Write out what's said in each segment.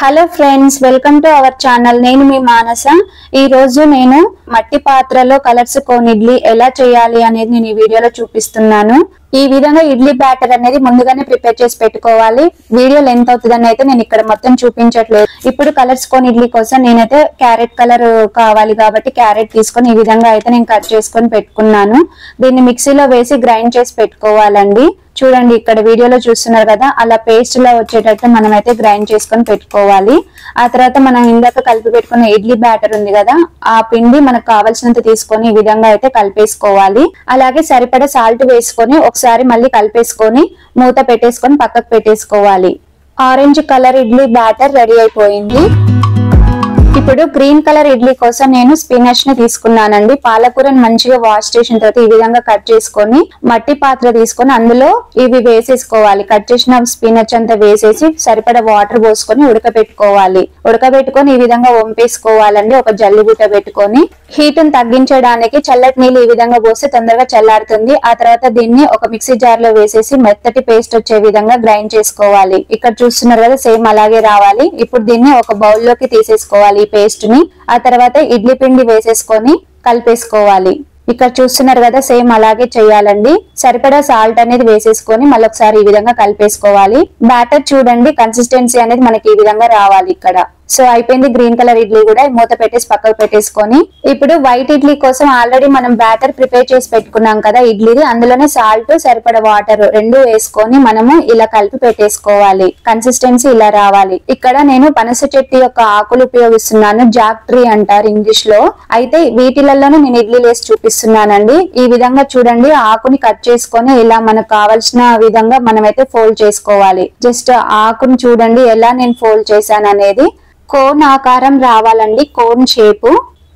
Hello friends, welcome to our channel. నేను మీ మానస. ఈ రోజు నేను మట్టి పాత్రలో కలర్స్ కోన్ ఇడ్లీ ఎలా చేయాలి అనేది నేను ఈ వీడియోలో చూపిస్తున్నాను. ఈ విధంగా ఇడ్లీ బ్యాటర్ అనేది ముందుగానే ప్రిపేర్ చేసి పెట్టుకోవాలి. వీడియో లెంత్ అవుతుందని అయితే నేను ఇక్కడ మొత్తం చూపించట్లేదు. ఇప్పుడు కలర్స్ కోన్ ఇడ్లీ కోసం నేనైతే క్యారెట్ కలర్ కావాలి కాబట్టి క్యారెట్ తీసుకొని ఈ విధంగా అయితే నేను కట్ చేసుకొని పెట్టుకున్నాను. దీన్ని మిక్సీలో వేసి గ్రైండ్ చేసి పెట్టుకోవాలండి. చూడండి, ఇక్కడ వీడియోలో చూస్తున్నారు కదా, అలా పేస్ట్ లో వచ్చేటట్టు మనం అయితే గ్రైండ్ చేసుకొని పెట్టుకోవాలి. ఆ తర్వాత మనం ఇందాక కలిపి పెట్టుకున్న ఇడ్లీ బ్యాటర్ ఉంది కదా, ఆ పిండి మనకు కావాల్సినంత తీసుకొని ఈ విధంగా అయితే కలిపేసుకోవాలి. అలాగే సరిపడా సాల్ట్ వేసుకొని ఒకసారి మళ్ళీ కలిపేసుకొని మూత పెట్టేసుకొని పక్కకు పెట్టేసుకోవాలి. Orange colour idli batter ready అయిపోయింది. ఇప్పుడు గ్రీన్ కలర్ ఇడ్లీ కోసం నేను స్పినచ్ ని తీసుకున్నానండి. పాలకూరని మంచిగా వాష్ చేసిన తర్వాత ఈ విధంగా కట్ చేసుకొని మట్టి పాత్ర తీసుకొని అందులో ఇవి వేసేసుకోవాలి. కట్ చేసిన స్పినచ్ అంతా వేసేసి సరిపడా వాటర్ పోసుకొని ఉడకబెట్టుకోవాలి. ఉడకబెట్టుకొని ఈ విధంగా వంపేసుకోవాలండి. ఒక జల్లి బుట్ట పెట్టుకొని హీట్ ని తగ్గించడానికి చల్లటి నీళ్ళు ఈ విధంగా పోస్తే తొందరగా చల్లారుతుంది. ఆ తర్వాత దీన్ని ఒక మిక్సీ జార్ లో వేసేసి మెత్తటి పేస్ట్ వచ్చే విధంగా గ్రైండ్ చేసుకోవాలి. ఇక్కడ చూస్తున్నారు కదా, సేమ్ అలాగే రావాలి. ఇప్పుడు దీన్ని ఒక బౌల్ లోకి తీసేసుకోవాలి ఈ పేస్ట్ ని. ఆ తర్వాత ఇడ్లీ పిండి వేసేసుకొని కలిపేసుకోవాలి. ఇక్కడ చూస్తున్నారు కదా, సేమ్ అలాగే చేయాలండి. సరిపడా సాల్ట్ అనేది వేసేసుకొని మళ్ళీ ఒకసారి ఈ విధంగా కలిపేసుకోవాలి. బ్యాటర్ చూడండి, కన్సిస్టెన్సీ అనేది మనకి ఈ విధంగా రావాలి. ఇక్కడ సో అయిపోయింది. గ్రీన్ కలర్ ఇడ్లీ కూడా మూత పెట్టేసి పక్కకు పెట్టేసుకొని ఇప్పుడు వైట్ ఇడ్లీ కోసం ఆల్రెడీ మనం బ్యాటర్ ప్రిపేర్ చేసి పెట్టుకున్నాం కదా ఇడ్లీది, అందులోనే సాల్ట్ సరిపడా వాటర్ రెండు వేసుకొని మనము ఇలా కలిపి పెట్టేసుకోవాలి. కన్సిస్టెన్సీ ఇలా రావాలి. ఇక్కడ నేను పనస చెట్టు యొక్క ఆకులు ఉపయోగిస్తున్నాను. జాక్ ట్రీ అంటారు ఇంగ్లీష్ లో. అయితే వీటిలలోనే నేను ఇడ్లీ వేసి చూపిస్తున్నానండి. ఈ విధంగా చూడండి, ఆకుని కట్ చేసుకొని ఇలా మనకు కావాల్సిన విధంగా మనమైతే ఫోల్డ్ చేసుకోవాలి. జస్ట్ ఆకుని చూడండి ఎలా నేను ఫోల్డ్ చేశాను అనేది. కోన్ ఆకారం రావాలండి, కోన్ షేపు.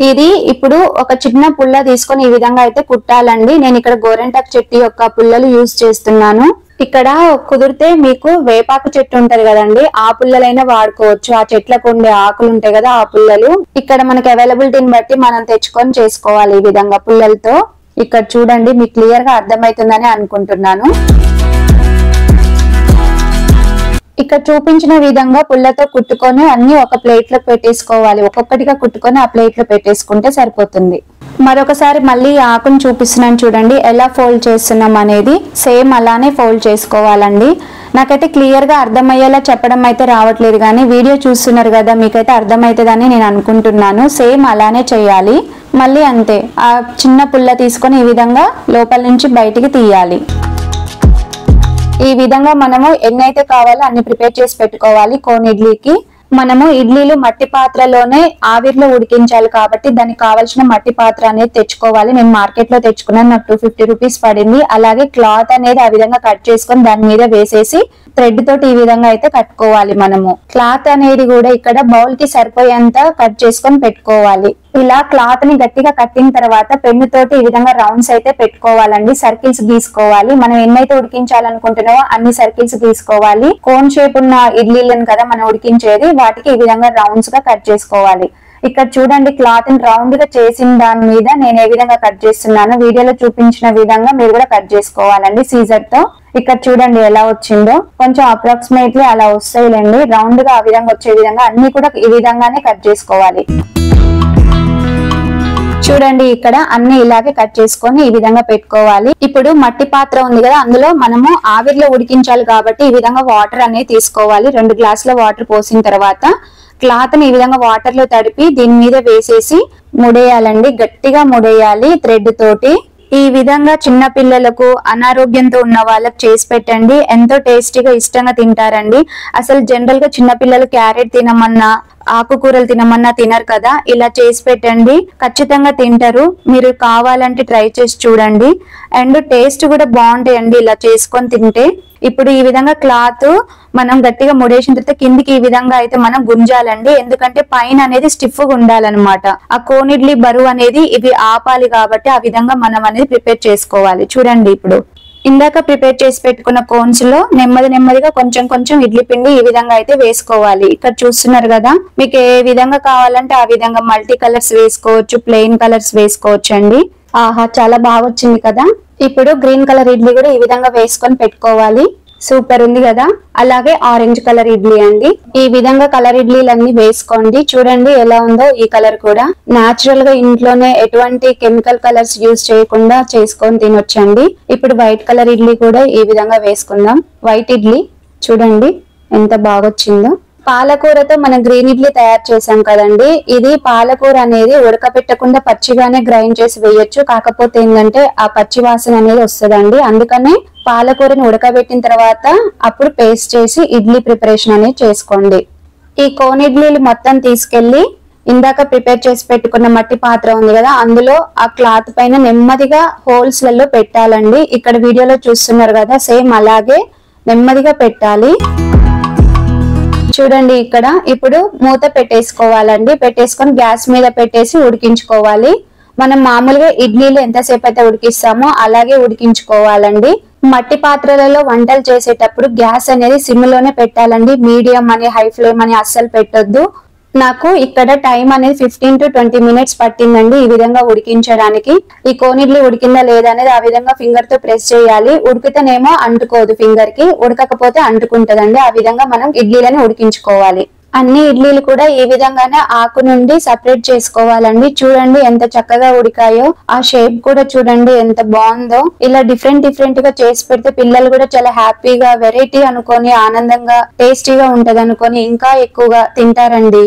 ఇది ఇప్పుడు ఒక చిన్న పుల్ల తీసుకొని ఈ విధంగా అయితే కుట్టాలండి. నేను ఇక్కడ గోరెంటాకు చెట్టు యొక్క పుల్లలు యూజ్ చేస్తున్నాను. ఇక్కడ కుదిరితే మీకు వేపాకు చెట్టు ఉంటది కదండి, ఆ పుల్లలైనా వాడుకోవచ్చు. ఆ చెట్లకు ఉండే ఆకులు ఉంటాయి కదా, ఆ పుల్లలు. ఇక్కడ మనకి అవైలబిలిటీని బట్టి మనం తెచ్చుకొని చేసుకోవాలి ఈ విధంగా పుల్లలతో. ఇక్కడ చూడండి, మీకు క్లియర్ గా అర్థమవుతుందని అనుకుంటున్నాను. ఇక్కడ చూపించిన విధంగా పుల్లతో కుట్టుకొని అన్ని ఒక ప్లేట్ లో పెట్టేసుకోవాలి. ఒక్కొక్కటిగా కుట్టుకొని ఆ ప్లేట్ లో పెట్టేసుకుంటే సరిపోతుంది. మరొకసారి మళ్ళీ ఆకుని చూపిస్తున్నాను చూడండి, ఎలా ఫోల్డ్ చేస్తున్నాం అనేది. సేమ్ అలానే ఫోల్డ్ చేసుకోవాలండి. నాకైతే క్లియర్ గా అర్థమయ్యేలా చెప్పడం అయితే రావట్లేదు, కానీ వీడియో చూస్తున్నారు కదా, మీకైతే అర్థమవుతుందని నేను అనుకుంటున్నాను. సేమ్ అలానే చేయాలి. మళ్ళీ అంతే, ఆ చిన్న పుల్ల తీసుకొని ఈ విధంగా లోపల నుంచి బయటికి తీయాలి. ఈ విధంగా మనము ఎన్నైతే కావాలో అన్ని ప్రిపేర్ చేసి పెట్టుకోవాలి. కోన్ ఇడ్లీకి మనము ఇడ్లీలు మట్టి పాత్రలోనే ఆవిరిలో ఉడికించాలి కాబట్టి దానికి కావాల్సిన మట్టి పాత్ర అనేది తెచ్చుకోవాలి. నేను మార్కెట్ లో తెచ్చుకున్నాను, నాకు 250 రూపీస్ పడింది. అలాగే క్లాత్ అనేది ఆ విధంగా కట్ చేసుకొని దాని మీద వేసేసి థ్రెడ్ తోటి ఈ విధంగా అయితే కట్టుకోవాలి. మనము క్లాత్ అనేది కూడా ఇక్కడ బౌల్ కి సరిపోయేంత కట్ చేసుకొని పెట్టుకోవాలి. ఇలా క్లాత్ ని గట్టిగా కట్టిన తర్వాత పెన్ను తోటి ఈ విధంగా రౌండ్స్ అయితే పెట్టుకోవాలండి. సర్కిల్స్ గీసుకోవాలి. మనం ఎన్నైతే ఉడికించాలనుకుంటున్నామో అన్ని సర్కిల్స్ గీసుకోవాలి. కోన్ షేప్ ఉన్న ఇడ్లీలను కదా మనం ఉడికించేది, వాటికి ఈ విధంగా రౌండ్స్ గా కట్ చేసుకోవాలి. ఇక్కడ చూడండి, క్లాత్ ని రౌండ్ గా చేసిన దాని మీద నేను ఏ విధంగా కట్ చేస్తున్నాను, వీడియోలో చూపించిన విధంగా మీరు కూడా కట్ చేసుకోవాలండి సీజర్ తో. ఇక్కడ చూడండి ఎలా వచ్చిందో, కొంచెం అప్రాక్సిమేట్లీ అలా వస్తాయిలేండి. రౌండ్ గా ఆ విధంగా వచ్చే విధంగా అన్ని కూడా ఈ విధంగానే కట్ చేసుకోవాలి. చూడండి, ఇక్కడ అన్ని ఇలాగే కట్ చేసుకొని ఈ విధంగా పెట్టుకోవాలి. ఇప్పుడు మట్టి పాత్ర ఉంది కదా, అందులో మనము ఆవిరిలో ఉడికించాలి కాబట్టి ఈ విధంగా వాటర్ అనేది తీసుకోవాలి. 2 గ్లాసుల వాటర్ పోసిన తర్వాత క్లాత్ ని ఈ విధంగా వాటర్ లో తడిపి దీని మీద వేసేసి ముడేయాలండి. గట్టిగా ముడేయాలి థ్రెడ్ తోటి. ఈ విధంగా చిన్న పిల్లలకు, అనారోగ్యంతో ఉన్న వాళ్ళకి చేసి పెట్టండి. ఎంతో టేస్టీగా ఇష్టంగా తింటారండి. అసలు జనరల్ గా చిన్న పిల్లలు క్యారెట్ తినమన్నా, ఆకుకూరలు తినమన్నా తినరు కదా, ఇలా చేసి పెట్టండి, ఖచ్చితంగా తింటారు. మీరు కావాలంటే ట్రై చేసి చూడండి. అండ్ టేస్ట్ కూడా బాగుంటాయండి ఇలా చేసుకొని తింటే. ఇప్పుడు ఈ విధంగా క్లాత్ మనం గట్టిగా ముడేసిన తర్వాత కిందికి ఈ విధంగా అయితే మనం గుంజాలండి. ఎందుకంటే పైన అనేది స్టిఫ్ గా ఉండాలన్నమాట. ఆ కోన్ ఇడ్లీ బరువు అనేది ఇవి ఆపాలి కాబట్టి ఆ విధంగా మనం అనేది ప్రిపేర్ చేసుకోవాలి. చూడండి, ఇప్పుడు ఇందాక ప్రిపేర్ చేసి పెట్టుకున్న కోన్స్ లో నెమ్మదిగా కొంచెం కొంచెం ఇడ్లీ పిండి ఈ విధంగా అయితే వేసుకోవాలి. ఇక్కడ చూస్తున్నారు కదా, మీకు ఏ విధంగా కావాలంటే ఆ విధంగా మల్టీ కలర్స్ వేసుకోవచ్చు, ప్లెయిన్ కలర్స్ వేసుకోవచ్చు అండి. ఆహా, చాలా బాగా వచ్చింది కదా. ఇప్పుడు గ్రీన్ కలర్ ఇడ్లీ కూడా ఈ విధంగా వేసుకొని పెట్టుకోవాలి. సూపర్ ఉంది కదా. అలాగే ఆరెంజ్ కలర్ ఇడ్లీ అండి. ఈ విధంగా కలర్ ఇడ్లీలన్నీ వేసుకోండి. చూడండి ఎలా ఉందో. ఈ కలర్ కూడా నాచురల్ గా ఇంట్లోనే ఎటువంటి కెమికల్ కలర్స్ యూజ్ చేయకుండా చేసుకొని తినొచ్చండి. ఇప్పుడు వైట్ కలర్ ఇడ్లీ కూడా ఈ విధంగా వేసుకుందాం. వైట్ ఇడ్లీ చూడండి ఎంత బాగొచ్చిందో. పాలకూరతో మనం గ్రీన్ ఇడ్లీ తయారు చేసాం కదండి. ఇది పాలకూర అనేది ఉడకబెట్టకుండా పచ్చిగానే గ్రైండ్ చేసి వేయొచ్చు. కాకపోతే ఏంటంటే ఆ పచ్చి వాసన అనేది వస్తుందండి. అందుకనే పాలకూరని ఉడకబెట్టిన తర్వాత అప్పుడు పేస్ట్ చేసి ఇడ్లీ ప్రిపరేషన్ అనేది చేసుకోండి. ఈ కోన్ ఇడ్లీలు మొత్తం తీసుకెళ్లి ఇందాక ప్రిపేర్ చేసి పెట్టుకున్న మట్టి పాత్ర ఉంది కదా, అందులో ఆ క్లాత్ పైన నెమ్మదిగా హోల్స్ లలో పెట్టాలండి. ఇక్కడ వీడియోలో చూస్తున్నారు కదా, సేమ్ అలాగే నెమ్మదిగా పెట్టాలి. చూడండి ఇక్కడ ఇప్పుడు మూత పెట్టేసుకోవాలండి. పెట్టేసుకొని గ్యాస్ మీద పెట్టేసి ఉడికించుకోవాలి. మనం మామూలుగా ఇడ్లీలు ఎంతసేపు అయితే ఉడికిస్తామో అలాగే ఉడికించుకోవాలండి. మట్టి పాత్రలలో వంటలు చేసేటప్పుడు గ్యాస్ అనేది సిమ్ లోనే పెట్టాలండి. మీడియం అని హై ఫ్లేమ్ అని అస్సలు పెట్టొద్దు. నాకు ఇక్కడ టైం అనేది 15 to 20 minutes పట్టిందండి ఈ విధంగా ఉడికించడానికి. ఈ కోన్ ఇడ్లీ ఉడికిందా లేదా అనేది ఆ విధంగా ఫింగర్ తో ప్రెస్ చేయాలి. ఉడికితేనేమో అంటుకోదు ఫింగర్ కి, ఉడకకపోతే అంటుకుంటదండి. ఆ విధంగా మనం ఇడ్లీలని ఉడికించుకోవాలి. అన్ని ఇడ్లీలు కూడా ఈ విధంగానే ఆకు నుండి సపరేట్ చేసుకోవాలండి. చూడండి ఎంత చక్కగా ఉడికాయో. ఆ షేప్ కూడా చూడండి ఎంత బాగుందో. ఇలా డిఫరెంట్ గా చేసి పెడితే పిల్లలు కూడా చాలా హ్యాపీగా వెరైటీ అనుకొని ఆనందంగా టేస్టీగా ఉంటది అనుకొని ఇంకా ఎక్కువగా తింటారండి.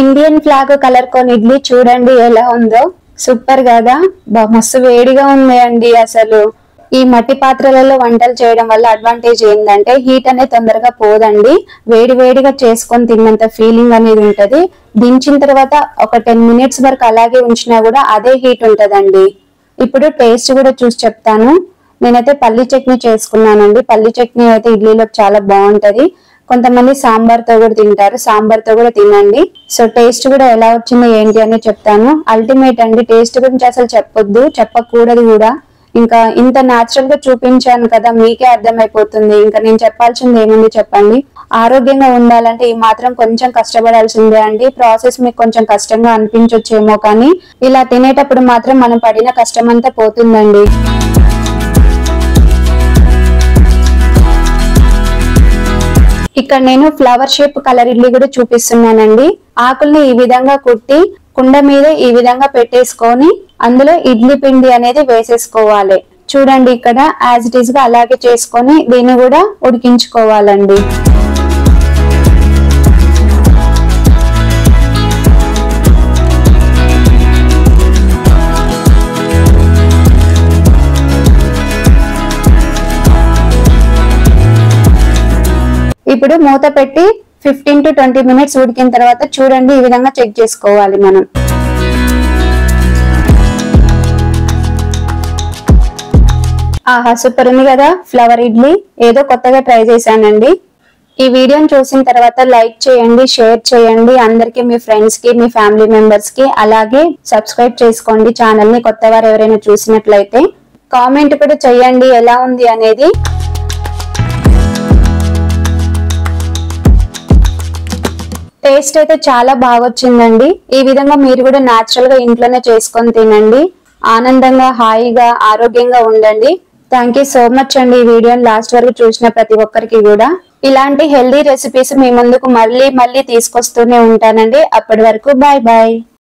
Indian flag colour cone idli చూడండి ఎలా ఉందో. సూపర్ కదా. మస్తు వేడిగా ఉన్నాయండి. అసలు ఈ మట్టి పాత్రలలో వంటలు చేయడం వల్ల అడ్వాంటేజ్ ఏంటంటే హీట్ అనేది తొందరగా పోదండి. వేడిగా చేసుకొని తిన్నంత ఫీలింగ్ అనేది ఉంటది. దించిన తర్వాత ఒక 10 minutes వరకు అలాగే ఉంచినా కూడా అదే హీట్ ఉంటదండి. ఇప్పుడు టేస్ట్ కూడా చూసి చెప్తాను. నేనైతే పల్లి చట్నీ చేసుకున్నానండి. పల్లి చట్నీ అయితే ఇడ్లీలో చాలా బాగుంటది. కొంతమంది సాంబార్ తో కూడా తింటారు. సాంబార్ తో కూడా తినండి. సో టేస్ట్ కూడా ఎలా వచ్చిందో ఏంటి అని చెప్తాను. అల్టిమేట్ అండి. టేస్ట్ గురించి అసలు చెప్పొద్దు, చెప్పకూడదు కూడా. ఇంకా ఇంత న్యాచురల్ గా చూపించాను కదా, మీకే అర్థమైపోతుంది. ఇంకా నేను చెప్పాల్సింది ఏముంది చెప్పండి. ఆరోగ్యంగా ఉండాలంటే ఈ మాత్రం కొంచెం కష్టపడాల్సిందే అండి. ప్రాసెస్ మీకు కొంచెం కష్టంగా అనిపించొచ్చేమో, కానీ ఇలా తినేటప్పుడు మాత్రం మనం పడిన కష్టం అంతా పోతుందండి. ఇక్కడ నేను ఫ్లవర్ షేప్ కలర్ ఇడ్లీ కూడా చూపిస్తున్నానండి. ఆకుల్ని ఈ విధంగా కుట్టి కుండ మీద ఈ విధంగా పెట్టేసుకొని అందులో ఇడ్లీ పిండి అనేది వేసేసుకోవాలి. చూడండి ఇక్కడ యాజ్ ఇట్ ఈస్ గా అలాగే చేసుకొని దీన్ని కూడా ఉడికించుకోవాలండి. ఇప్పుడు మూత పెట్టి 15 to 20 minutes ఉడికిన తర్వాత చూడండి ఈ విధంగా చెక్ చేసుకోవాలి మనం. ఆహా సూపర్ ఉంది కదా ఫ్లవర్ ఇడ్లీ. ఏదో కొత్తగా ట్రై చేశానండి. ఈ వీడియోని చూసిన తర్వాత లైక్ చేయండి, షేర్ చేయండి అందరికి, మీ ఫ్రెండ్స్ కి, మీ ఫ్యామిలీ మెంబర్స్ కి. అలాగే సబ్స్క్రైబ్ చేసుకోండి ఛానల్ ని కొత్త వారు ఎవరైనా చూసినట్లయితే. కామెంట్ కూడా చేయండి ఎలా ఉంది అనేది. టేస్ట్ అయితే చాలా బాగా వచ్చిందండి. ఈ విధంగా మీరు కూడా న్యాచురల్ గా ఇంట్లోనే చేసుకొని తినండి. ఆనందంగా, హాయిగా, ఆరోగ్యంగా ఉండండి. థ్యాంక్ యూ సో మచ్ అండి. ఈ వీడియోని లాస్ట్ వరకు చూసిన ప్రతి ఒక్కరికి కూడా. ఇలాంటి హెల్దీ రెసిపీస్ మీ ముందుకు మళ్ళీ తీసుకొస్తూనే ఉంటానండి. అప్పటి వరకు బాయ్ బాయ్.